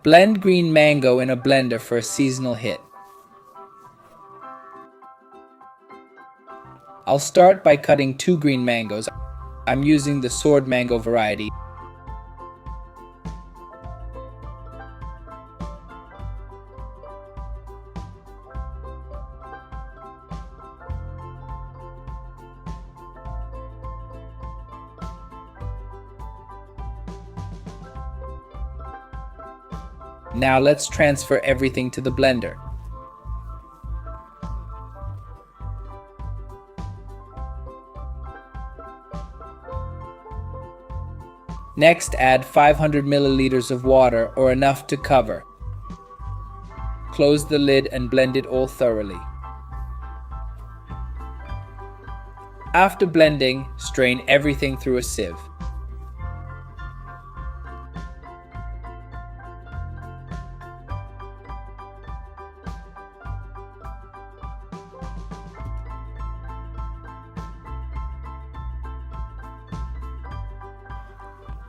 Blend green mango in a blender for a seasonal hit. I'll start by cutting 2 green mangoes. I'm using the sword mango variety. Now let's transfer everything to the blender. Next, add 500 milliliters of water or enough to cover. Close the lid and blend it all thoroughly. After blending, strain everything through a sieve.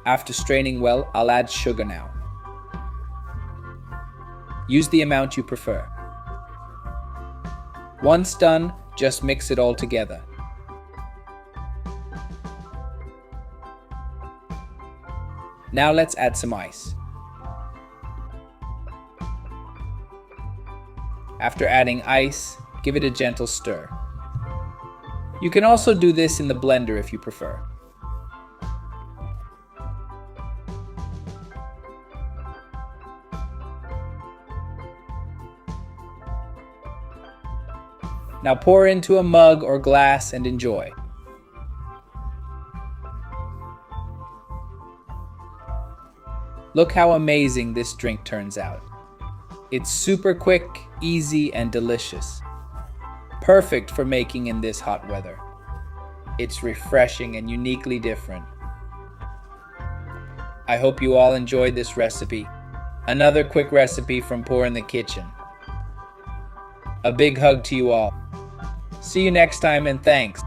After straining well, I'll add sugar now. Use the amount you prefer. Once done, just mix it all together. Now let's add some ice. After adding ice, give it a gentle stir. You can also do this in the blender if you prefer. Now pour into a mug or glass and enjoy. Look how amazing this drink turns out. It's super quick, easy, and delicious. Perfect for making in this hot weather. It's refreshing and uniquely different. I hope you all enjoyed this recipe. Another quick recipe from Pour in the Kitchen. A big hug to you all. See you next time and thanks.